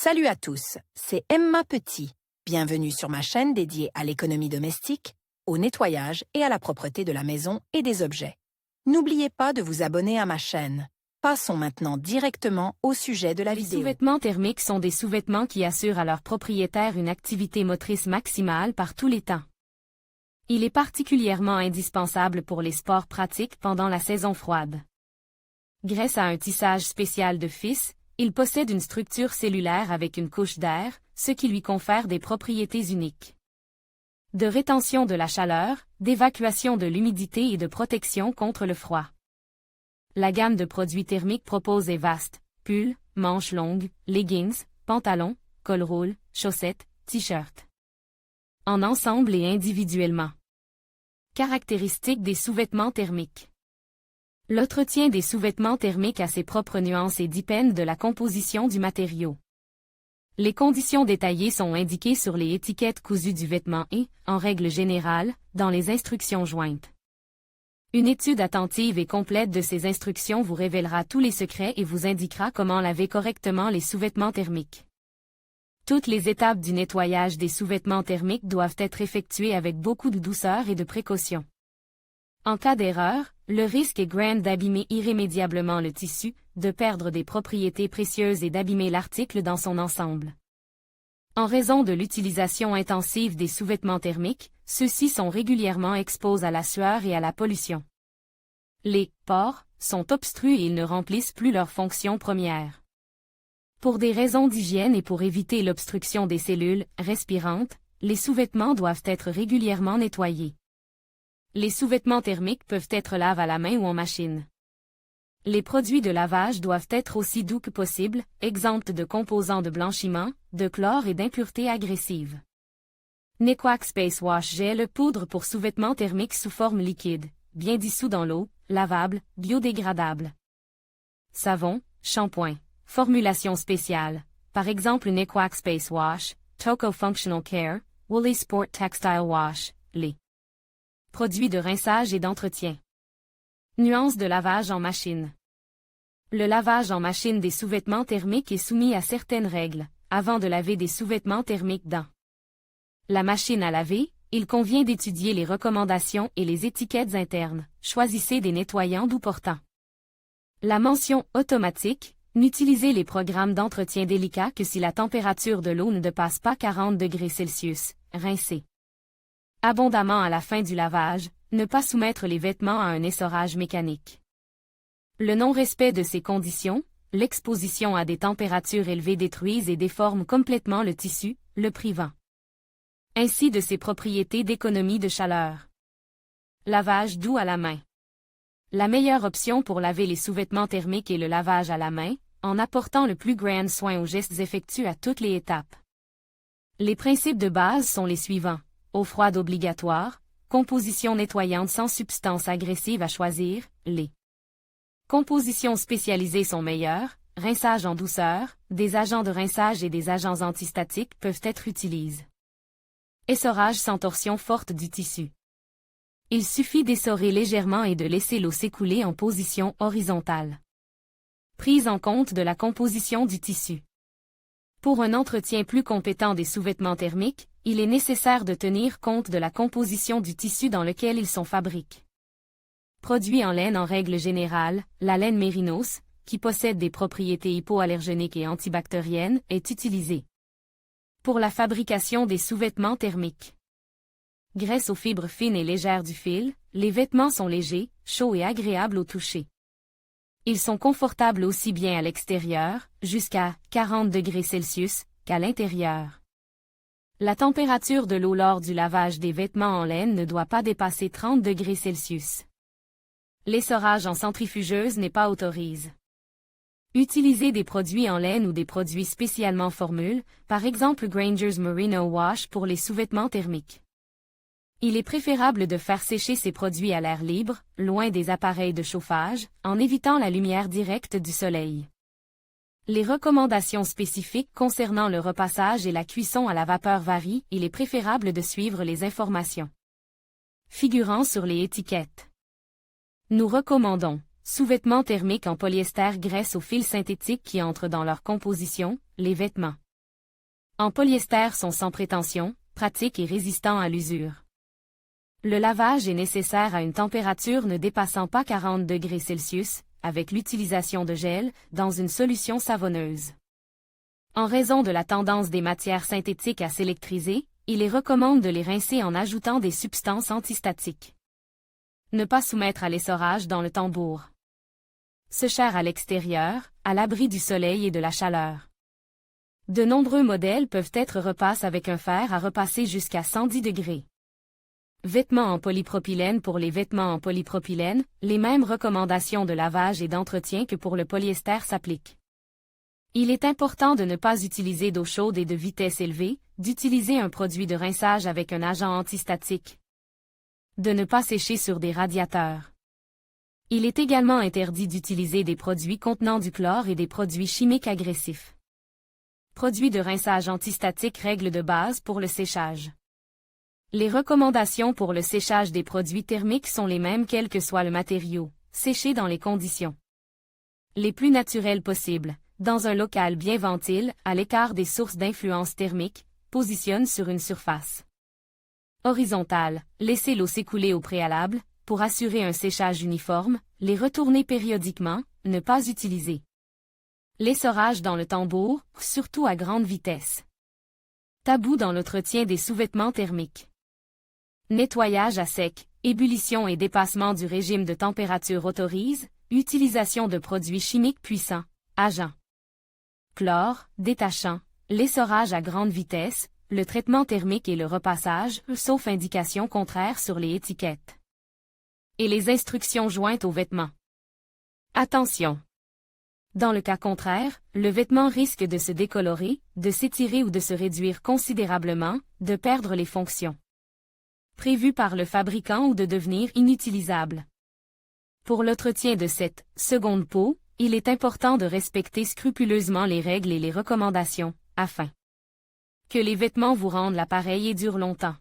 Salut à tous, c'est Emma Petit. Bienvenue sur ma chaîne dédiée à l'économie domestique, au nettoyage et à la propreté de la maison et des objets. N'oubliez pas de vous abonner à ma chaîne. Passons maintenant directement au sujet de la vidéo. Les sous-vêtements thermiques sont des sous-vêtements qui assurent à leurs propriétaires une activité motrice maximale par tous les temps. Il est particulièrement indispensable pour les sports pratiques pendant la saison froide. Grâce à un tissage spécial de fils, il possède une structure cellulaire avec une couche d'air, ce qui lui confère des propriétés uniques. De rétention de la chaleur, d'évacuation de l'humidité et de protection contre le froid. La gamme de produits thermiques proposée est vaste: pulls, manches longues, leggings, pantalons, col-roule, chaussettes, t-shirts. En ensemble et individuellement. Caractéristiques des sous-vêtements thermiques. L'entretien des sous-vêtements thermiques a ses propres nuances et dépendent de la composition du matériau. Les conditions détaillées sont indiquées sur les étiquettes cousues du vêtement et, en règle générale, dans les instructions jointes. Une étude attentive et complète de ces instructions vous révélera tous les secrets et vous indiquera comment laver correctement les sous-vêtements thermiques. Toutes les étapes du nettoyage des sous-vêtements thermiques doivent être effectuées avec beaucoup de douceur et de précaution. En cas d'erreur, le risque est grand d'abîmer irrémédiablement le tissu, de perdre des propriétés précieuses et d'abîmer l'article dans son ensemble. En raison de l'utilisation intensive des sous-vêtements thermiques, ceux-ci sont régulièrement exposés à la sueur et à la pollution. Les pores sont obstrués et ils ne remplissent plus leur fonction première. Pour des raisons d'hygiène et pour éviter l'obstruction des cellules respirantes, les sous-vêtements doivent être régulièrement nettoyés. Les sous-vêtements thermiques peuvent être lavés à la main ou en machine. Les produits de lavage doivent être aussi doux que possible, exempts de composants de blanchiment, de chlore et d'impuretés agressives. Nequac Space Wash Gel poudre pour sous-vêtements thermiques sous forme liquide, bien dissous dans l'eau, lavable, biodégradable. Savon, shampoing, formulation spéciale, par exemple Nequac Space Wash, Toco Functional Care, Woolly Sport Textile Wash, les produits de rinçage et d'entretien. Nuances de lavage en machine. Le lavage en machine des sous-vêtements thermiques est soumis à certaines règles, avant de laver des sous-vêtements thermiques dans la machine à laver. Il convient d'étudier les recommandations et les étiquettes internes. Choisissez des nettoyants doux portants. La mention automatique. N'utilisez les programmes d'entretien délicats que si la température de l'eau ne dépasse pas 40 degrés Celsius. Rincez abondamment à la fin du lavage. Ne pas soumettre les vêtements à un essorage mécanique. Le non-respect de ces conditions, l'exposition à des températures élevées détruisent et déforment complètement le tissu, le privant ainsi de ses propriétés d'économie de chaleur. Lavage doux à la main. La meilleure option pour laver les sous-vêtements thermiques est le lavage à la main, en apportant le plus grand soin aux gestes effectués à toutes les étapes. Les principes de base sont les suivants: eau froide obligatoire, composition nettoyante sans substance agressive à choisir, les compositions spécialisées sont meilleures, rinçage en douceur, des agents de rinçage et des agents antistatiques peuvent être utilisés. Essorage sans torsion forte du tissu. Il suffit d'essorer légèrement et de laisser l'eau s'écouler en position horizontale. Prise en compte de la composition du tissu. Pour un entretien plus compétent des sous-vêtements thermiques, il est nécessaire de tenir compte de la composition du tissu dans lequel ils sont fabriqués. Produit en laine en règle générale, la laine mérinos, qui possède des propriétés hypoallergéniques et antibactériennes, est utilisée pour la fabrication des sous-vêtements thermiques. Grâce aux fibres fines et légères du fil, les vêtements sont légers, chauds et agréables au toucher. Ils sont confortables aussi bien à l'extérieur, jusqu'à 40 degrés Celsius, qu'à l'intérieur. La température de l'eau lors du lavage des vêtements en laine ne doit pas dépasser 30 degrés Celsius. L'essorage en centrifugeuse n'est pas autorisé. Utilisez des produits en laine ou des produits spécialement formulés, par exemple Granger's Merino Wash pour les sous-vêtements thermiques. Il est préférable de faire sécher ces produits à l'air libre, loin des appareils de chauffage, en évitant la lumière directe du soleil. Les recommandations spécifiques concernant le repassage et la cuisson à la vapeur varient, il est préférable de suivre les informations figurant sur les étiquettes. Nous recommandons sous-vêtements thermiques en polyester grâce aux fils synthétiques qui entrent dans leur composition, les vêtements En polyester sont sans prétention, pratiques et résistants à l'usure. Le lavage est nécessaire à une température ne dépassant pas 40 degrés Celsius, avec l'utilisation de gel, dans une solution savonneuse. En raison de la tendance des matières synthétiques à s'électriser, il est recommandé de les rincer en ajoutant des substances antistatiques. Ne pas soumettre à l'essorage dans le tambour. Sécher à l'extérieur, à l'abri du soleil et de la chaleur. De nombreux modèles peuvent être repasses avec un fer à repasser jusqu'à 110 degrés. Vêtements en polypropylène. Pour les vêtements en polypropylène, les mêmes recommandations de lavage et d'entretien que pour le polyester s'appliquent. Il est important de ne pas utiliser d'eau chaude et de vitesse élevée, d'utiliser un produit de rinçage avec un agent antistatique. De ne pas sécher sur des radiateurs. Il est également interdit d'utiliser des produits contenant du chlore et des produits chimiques agressifs. Produits de rinçage antistatique. Règles de base pour le séchage. Les recommandations pour le séchage des produits thermiques sont les mêmes quel que soit le matériau, sécher dans les conditions les plus naturelles possibles, dans un local bien ventile, à l'écart des sources d'influence thermique, positionne sur une surface horizontale, laissez l'eau s'écouler au préalable, pour assurer un séchage uniforme, les retourner périodiquement, ne pas utiliser l'essorage dans le tambour, surtout à grande vitesse. Tabou dans l'entretien des sous-vêtements thermiques. Nettoyage à sec, ébullition et dépassement du régime de température autorise, utilisation de produits chimiques puissants, agents chlore, détachant, l'essorage à grande vitesse, le traitement thermique et le repassage, sauf indication contraire sur les étiquettes. Et les instructions jointes aux vêtements. Attention! Dans le cas contraire, le vêtement risque de se décolorer, de s'étirer ou de se réduire considérablement, de perdre les fonctions prévues par le fabricant ou de devenir inutilisable. Pour l'entretien de cette seconde peau, il est important de respecter scrupuleusement les règles et les recommandations, afin que les vêtements vous rendent l'appareil et durent longtemps.